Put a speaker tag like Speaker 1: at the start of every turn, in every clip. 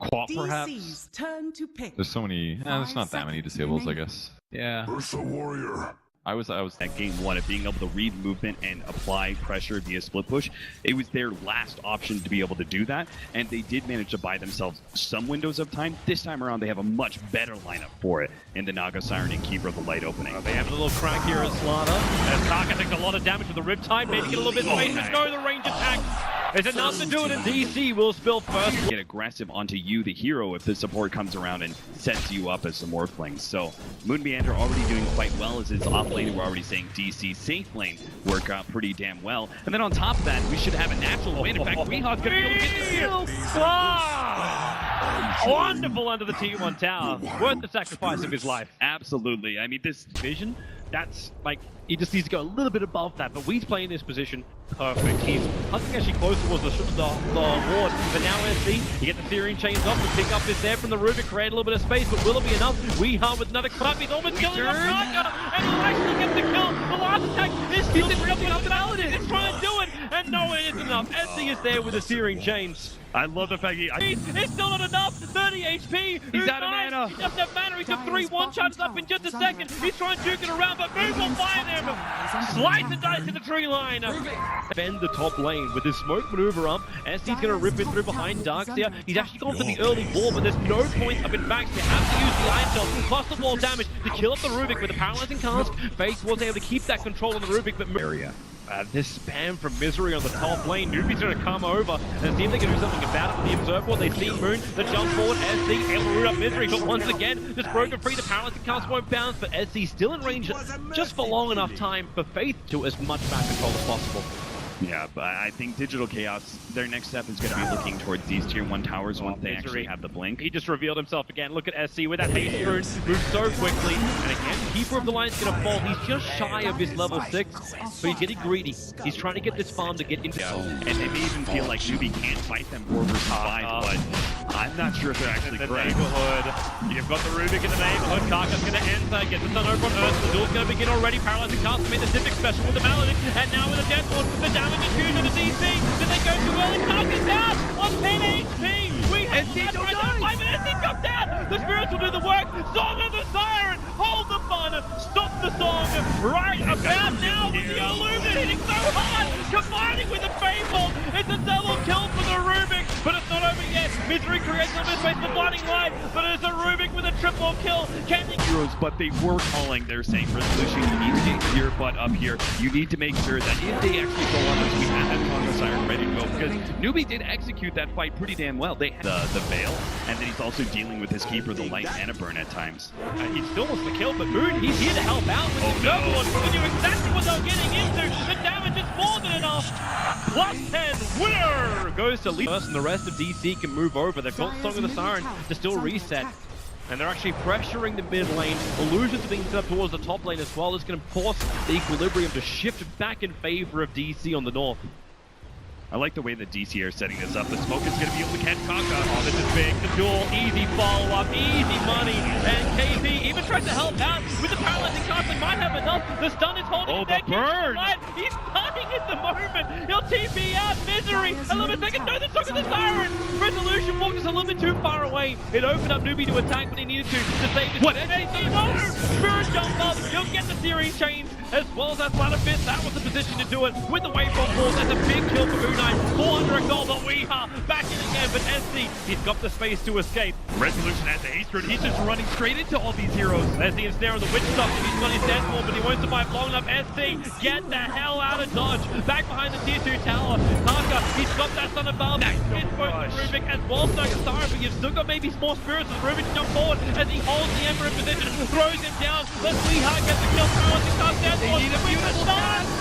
Speaker 1: Quap, perhaps?
Speaker 2: DC's turn to pick.
Speaker 3: There's so many. There's not that many disables, I guess.
Speaker 1: Yeah.
Speaker 4: Versus Warrior.
Speaker 5: I was at game one of being able to read movement and apply pressure via split push. It was their last option to be able to do that, and they did manage to buy themselves some windows of time. This time around, they have a much better lineup for it in the Naga Siren and Keeper of the Light opening.
Speaker 6: They have a little crack here as Slaughter. As Taka takes a lot of damage with the Riptide, maybe get a little bit of space. Let's go, the range attack. It's enough to do it, and DC will spill first.
Speaker 5: Get aggressive onto you, the hero, if the support comes around and sets you up as some Morphlings. So Moonbeander already doing quite well as his off lane. We're already seeing DC safe lane work out pretty damn well. And then on top of that, we should have a natural win. In fact, Weehaw's going to be able to get the kill.
Speaker 6: Wonderful under the T1 tower. Worth the sacrifice of his life.
Speaker 5: Absolutely. I mean, this
Speaker 6: Vision, that's like, he just needs to go a little bit above that, but Wee's playing this position perfect. He's hunting actually close towards the ward, but now SC, you get the Syrian chains off, the pickup is there from the Rubik, create a little bit of space, but will it be enough? Weehaw with another clap, he's almost killing off Naga, and he'll actually get the kill. The last attack is still reaching up the Paladin, it's trying to do it, and no, it isn't enough. SC is there with the Syrian chains.
Speaker 5: I love the fact
Speaker 6: It's still not enough. 30 HP.
Speaker 5: He's out of mana.
Speaker 6: He doesn't have mana. He took 3 one-shots up in just a second. He's trying to juke it around, but Moon will find him. Slice and dice to the tree line. Bend the top lane with his smoke maneuver up. SC's going to rip it through behind Darkseer. He's actually gone for the early wall, but there's no points up in back. They have to use the Iron Shell plus the wall damage to kill up the Rubik with a paralyzing cast. FaZe was able to keep that control on the Rubik, but area. This spam from Misery on the top lane. Newbee's going to come over and see if they can do something about it with the Observer. They see Moon, the jump forward, SC able to root up Misery, but once again, just broken free, the paralyzing cast won't bounce, but SC still in range just for long enough time for FaZe to as much back control as possible.
Speaker 5: Yeah, but I think Digital Chaos, their next step is going to be looking towards these tier 1 towers once they actually have the blink.
Speaker 6: He just revealed himself again. Look at SC with that haste rune, moves so quickly. And again, Keeper of the Light's going to fall. He's just shy of his level 6, but he's getting greedy. He's trying to get this farm to get into...
Speaker 5: And they may even feel like Newbee can't fight them 4 versus 5, but I'm not sure if they're actually correct.
Speaker 6: You've got the Rubik in the neighborhood. Karka's going to enter, get the stun over on Earth. The duel's going to begin already. Paralyzing cast made the Civic special with the Paladin. And now with the Death Lord, the damage is huge on the DC. Did they go too early? Karka's down on 10 HP. We have SC dropped down. The Spirits will do the work. Song of the Siren. Hold the fun. Stop the song. Right about now with the Illumine hitting so hard. Combining with the Fable. It's a double kill for the Rubik. But it's not over yet. Misery creates a little bit of space for Blinding Light. But it's a Rubik with a triple kill. Can they...
Speaker 5: Heroes, but they were calling. They're saying, Resolution, you need to get your butt up here. You need to make sure that if they actually go on this, we have that Song of Siren ready to go. Because Newbee did execute that fight pretty damn well. They had the Veil, and then he's also dealing with his Keeper of the Light and a burn at times.
Speaker 6: He still wants to kill, but Moon, he's here to help out with the Nobelord. He knew exactly what they were getting into. The damage is more than enough. Plus 10, winner goes to First, and the rest of DC can move over. They've got Song of the Siren to still reset. And they're actually pressuring the mid lane. Illusions are being set up towards the top lane as well. It's going to force the equilibrium to shift back in favor of DC on the north.
Speaker 5: I like the way that DC are setting this up. The smoke is going to be able to catch Kaka.
Speaker 6: Oh, this is big. The duel, easy follow-up, easy money. And KP even tries to help out with the paralyzing cast and might have enough. The stun is holding
Speaker 5: the
Speaker 6: back.
Speaker 5: burn!
Speaker 6: He's stunning at the moment. He'll TP out. Misery. A little bit second. No, the Song of the Siren. Resolution walked us a little bit too far away. It opened up Newbee to attack, but he needed to save his...
Speaker 5: What?
Speaker 6: Spirit jump up. He'll get the Syrian chains as well as that Ladder Fist. That was the position to do it with the Wavefront Wall. That's a big kill for Moon Knight. 400 gold, but Weehaw back in again, but SC, he's got the space to escape.
Speaker 5: Resolution has the haste rune. He's just running straight into all these heroes.
Speaker 6: SC is there on the Witch Doctor. He's got his death wall, but he won't survive long enough. SC, get the hell out of dodge. Back behind the tier 2 tower. Karka, he's got that Son of Balm. It's both Rubik as well as Siren, but you've still got maybe more spirits as Rubik to jump forward as he holds the Emperor in position, throws him down. Let's Weehaw get the kill. They need a beautiful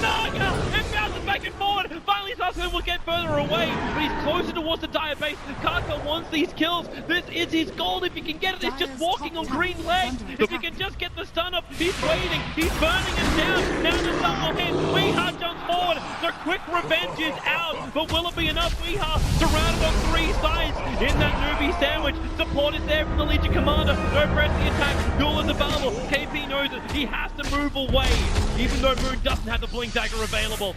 Speaker 6: Naga! It bounces back and forward. Finally, Sasson will get further away, but he's closer towards the dire base. Karka wants these kills. This is his goal. If he can get it, it's just walking on green legs. If he can just get the stun up, he's waiting. He's burning it down. Now the stun will hit. Weehaw jumps forward. The quick revenge is out, but will it be enough? Weehaw surrounded on 3 sides in that Newbee sandwich. Support is there from the Legion Commander. No press the attack. Duel is available. KP knows it. He has to move away, even though Moon doesn't have the Blink Dagger available.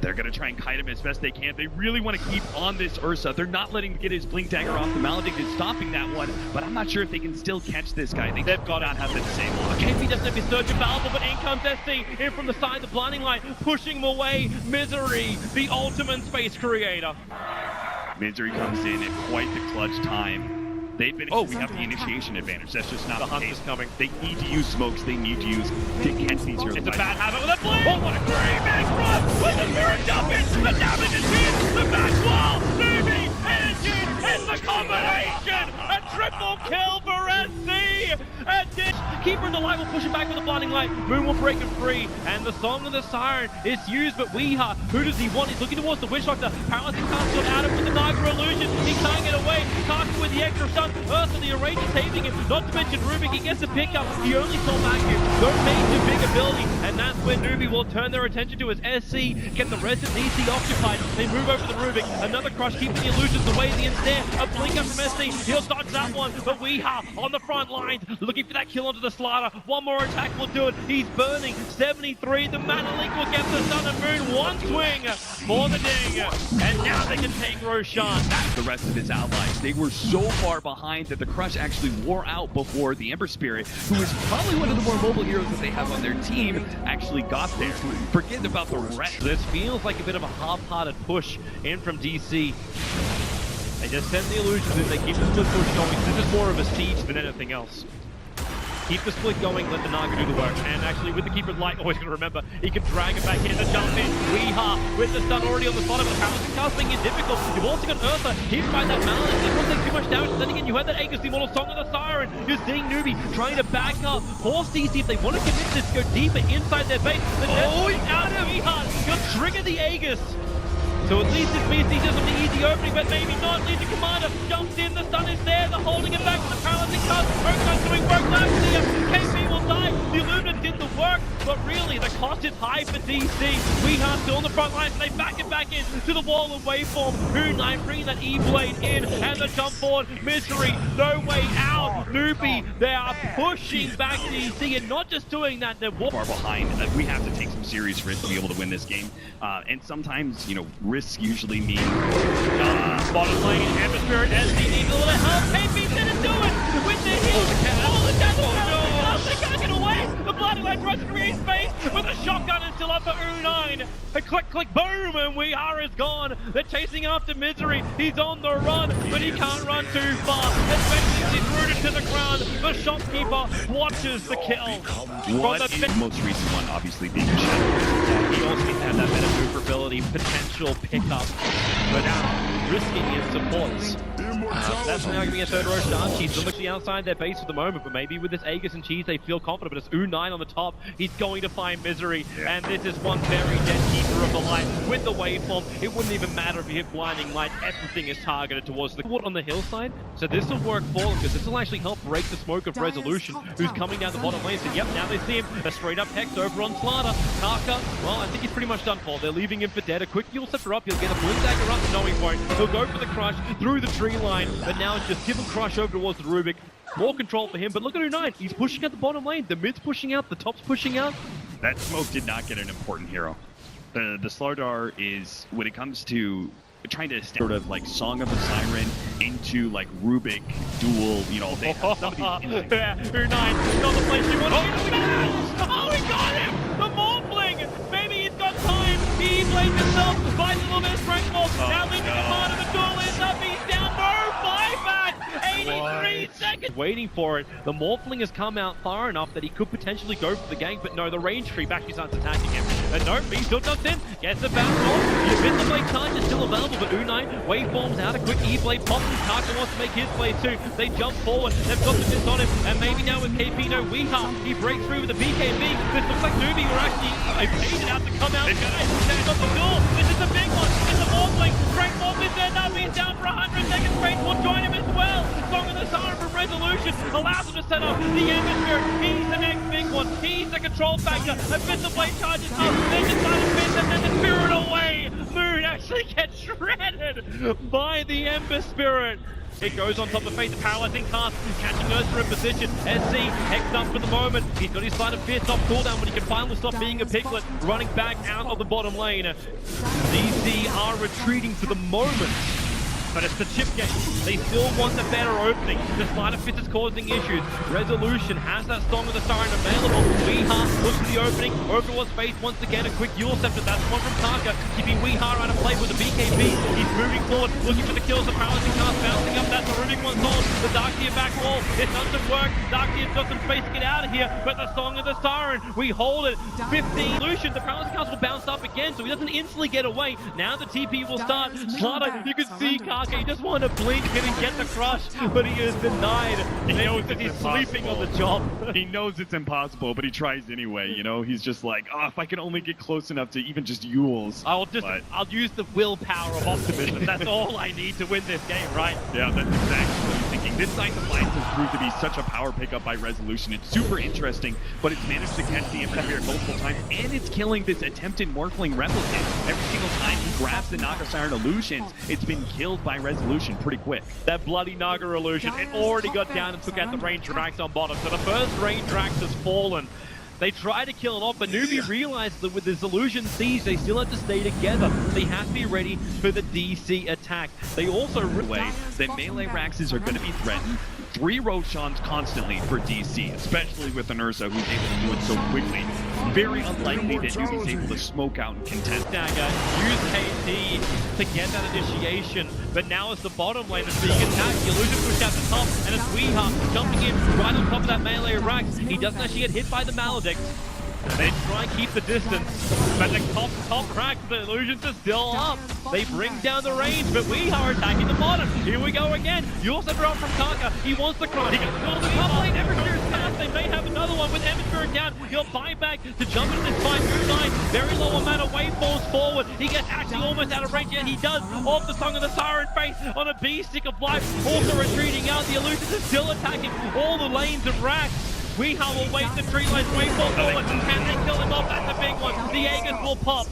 Speaker 5: They're going to try and kite him as best they can. They really want to keep on this Ursa. They're not letting him get his Blink Dagger off. The Maledict is stopping that one, but I'm not sure if they can still catch this guy. They've got to have the disable.
Speaker 6: KP doesn't have his Surge available, but in comes SC, in from the side, the blinding light, pushing him away. Misery, the ultimate space creator.
Speaker 5: Misery comes in at quite the clutch time. They've been. Oh, we have the initiation advantage. That's just not the
Speaker 6: hunt
Speaker 5: case.
Speaker 6: is coming.
Speaker 5: They need to use smokes. They need to use to catch these early.
Speaker 6: It's a bad habit with a blink. Oh, what a great big run with the mirror jumping. The damage is in. The back wall. Newbee energy. It's the combination. A triple kill for SC. And this keeper in the light will push him back with a blinding light. Moon will break him free. And the Song of the Siren is used, but Weeha, who does he want? He's looking towards the Witch Doctor. Paralyzing can't get out of with the Naga illusion. He can't get away. Tarkin with the extra stun. Ursa, the Arrange is saving him. Not to mention Rubik, he gets a pickup. He only saw vacuum. No major big ability. And that's when Newbee will turn their attention to his SC. Get the resident EC occupied. They move over the Rubik. Another crush, keeping the illusions away the ensnare. A blink up from SC. He'll dodge that one. But Weeha on the front lines. Looking for that kill onto the Slaughter. One more attack will do it. He's burning. 73. The Mana Link will get the Sun and Moon. One swing for the ding. And now they can take Roshan.
Speaker 5: That's the rest of his allies. They were so far behind that the crush actually wore out before the Ember Spirit, who is probably one of the more mobile heroes that they have on their team, actually got there. Forget about the rest.
Speaker 6: This feels like a bit of a half-hearted push in from DC. They just send the illusions in, they keep the split push going. This is more of a siege than anything else. Keep the split going, let the Naga do the work. And actually, with the Keeper of Light, always going to remember, he can drag it back in, the jump in. Weeha with the stun already on the spot of the Paralyzing Cast being difficult. You've also got Ursa hit by that Maledict. It won't take too much damage. But then again, you heard that Aegis, the Immortal Song of the Siren. You're seeing Newbee trying to back up. Force DC if they want to commit this, go deeper inside their base. The he's out of Weeha. He'll trigger the Aegis. So at least it's Misty just on the easy opening, but maybe not. Legion Commander jumps in, the stun is there, they're holding it back with the Paralyzing Cast. Ursa's doing work last year. KP will die. The Illumina did the work, but really the cost is high for DC. Weeha still on the front lines, and they back it back in to the wall of waveform. Unite bringing that E-Blade in, and the jump forward. Misery, no way out. Newbee, they are pushing back DC, and not just doing that, they're
Speaker 5: far behind. We have to take some serious risks to be able to win this game. And sometimes, you know, risks usually mean
Speaker 6: bottom lane, Ember Spirit, SC needs a little help. KP didn't do it with the heal. The death they can't get away. The Bloody Light tries to create space, but the shotgun is still up for U9. A click, click, boom, and Weeha is gone. They're chasing after Misery. He's on the run, but he can't run too far. Especially he's rooted to the ground. The shopkeeper watches the kill.
Speaker 5: What is the most recent one, obviously, being Shadow.
Speaker 6: He also had that better maneuverability, potential pickup, but now risking his supports. That's now going to be a third Roshan. Cheese is literally outside their base for the moment, but maybe with this Aegis and Cheese they feel confident, but it's U9 on the top. He's going to find Misery, and this is one very dead Keeper of the Light with the waveform. It wouldn't even matter if he hit Blinding Light. Everything is targeted towards the wood on the hillside, so this will work for him, because this will actually help break the smoke of Resolution, who's coming down the bottom lane. So yep, now they see him, a straight up Hex over on Slaughter. Kaka, well, I think he's pretty much done for. They're leaving him for dead. A quick heal scepter up, he'll get a Blink Dagger up, no he won't. He'll go for the crush through the tree line, but now it's just give him crush over towards the Rubik. More control for him, but look at U9. He's pushing at the bottom lane. The mid's pushing out, the top's pushing out.
Speaker 5: That smoke did not get an important hero. The Slardar is, when it comes to trying to sort of like Song of the Siren into like Rubik duel, you know, they have some of these.
Speaker 6: Yeah, U9 got the place he wanted. Oh, he got him! The Morphling! Maybe he's got time. He blames himself, finds a little bit of strength more. Now leaving the part of the duel is up. He's down. No buyback! 83 seconds! Waiting for it. The Morphling has come out far enough that he could potentially go for the gank, but no, the range creep actually starts attacking him. And no, he still jumps in, gets the bounce off. The Abyssal Blade charge is still available, but U9 waveforms out. A quick E-Blade pops, and Kaka wants to make his play too. They jump forward, they've got the miss on him, and maybe now with KP, no, Weeha, he breaks through with the BKB. This looks like Newbee were actually baited out to come out. They've got the duel. This is a big one. It's a Morphling. Great Morph is there now. He's down for 100 seconds. Great will join him as well. Song of the Siren from Resolution allows him to set up the Ember Spirit. He's the next big one. He's the control factor. Abyssal Blade charges up. They decide to miss and then the Spirit away. Moon actually actually get shredded by the Ember Spirit. It goes on top of Fate, the paralyzing cast, catching Ursa in position. SC, hexed up for the moment. He's got his side of Fierce off cooldown, but he can finally stop being a piglet, running back out of the bottom lane. DC are retreating for the moment, but it's the chip game. They still want the better opening. The sleight of fist is causing issues. Resolution has that Song of the Siren available. Weeha looks for the opening. Overwatch face once again. A quick Yule Scepter. That's one from Taka, keeping Weeha out of play with the BKB. He's moving forward, looking for the kills. The paralyzing cast bouncing up. That's a Rubik one sold. The Darkseer back wall. It doesn't work. Darkseer's got some space to get out of here, but the Song of the Siren, we hold it. 15 Lucian. The paralyzing cast will bounce up again, so he doesn't instantly get away. Now the TP will start. Slaughter, you can see Kaka, he just wanted to blink in and get the crush, but he is denied. He knows that he's sleeping on the job.
Speaker 5: He knows it's impossible, but he tries anyway, you know? He's just like, oh, if I can only get close enough to even just Yules.
Speaker 6: I'll use the willpower of optimism. That's all I need to win this game, right?
Speaker 5: Yeah, that's exactly what I'm thinking. This Science Alliance has proved to be such a power pickup by Resolution. It's super interesting, but it's managed to catch the Ember Spirit multiple times, and it's killing this attempted Morphling replicant. Every single time he grabs the Naga Siren illusions, it's been killed by Resolution pretty quick.
Speaker 6: That bloody Naga illusion, it already got down and took out the range Drax on bottom. So the first range Drax has fallen. They try to kill it off, but Newbee realized that with this illusion siege, they still have to stay together. They have to be ready for the DC attack. They also away that melee Raxes are going to be threatened. 3 Roshans constantly for DC, especially with an Ursa who's able to do it so quickly. Very unlikely that Newbee's able to smoke out and contest. Dagger, use KT to get that initiation, but now as the bottom lane is being attacked, the illusion pushed out the top, and it's Weeha jumping in right on top of that melee Rax. He doesn't actually get hit by the Maledict. They try and keep the distance, but the top crack, the illusions are still up. They bring down the range, but Weeha are attacking the bottom. Here we go again. You also draw from Kaka. He wants the crush. He gets the the top lane. Hemisphere's cast. They may have another one with Hemisphere down. He'll buy back to jump into this fight. Move line. Very low amount of wave falls forward. He gets actually almost out of range, yet he does. Off the Song of the Siren face on a B-stick of life. Also retreating out. The illusions are still attacking all the lanes of Rax. Weeha will wait the tree lines, wayfall forward. Can they kill him off? That's a big one. The Aegis will pop.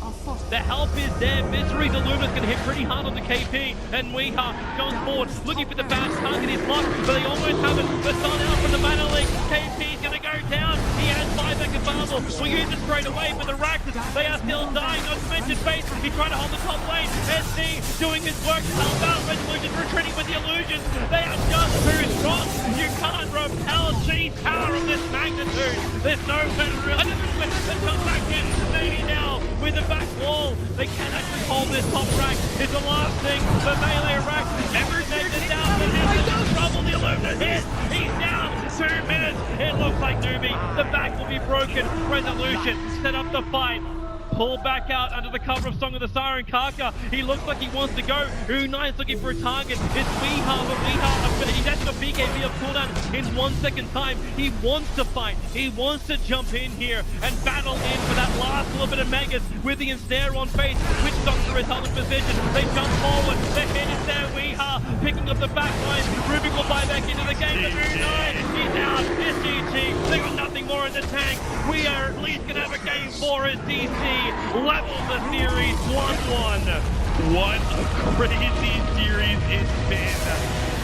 Speaker 6: The help is there. Misery's Illumina's going to hit pretty hard on the KP. And Weeha goes forward, looking for the bash. Target is locked, but they almost have it. The sun out from the Mana League. KP's going to go down. He has 5 seconds available. We'll use it straight away, but the Raxes, they are still dying. Not to mention Face. He's trying to hold the top lane. SC doing his work to help out. Resolution retreating with the illusions. They are just too strong. You can't repel G's power of this magnitude. There's no better real. Another switch that comes back in. Maybe now with the back wall. They can actually hold this top rack. It's the last thing. The melee rack. Everything is down. But he's in trouble. The Illumina hit. He's down. 2 minutes. It looks like Newbee. The back will be broken. Resolution set up the fight. Pull back out under the cover of Song of the Siren. Kaka, he looks like he wants to go. Unite's looking for a target. It's Weeha, but Weeha, he's actually got BKB of cooldown in 1 second time. He wants to fight. He wants to jump in here and battle in for that last little bit of Megas with the ensnare on face. Which Doctor is held in position. They jump forward. The hit is there. Weeha picking up the back line. Rubik will buy back into the game. But Unite, he's out. It's GG. They got nothing more in the tank. We are at least going to have a game 4 as DC. Levels the series 1-1.
Speaker 5: What a crazy series it's been.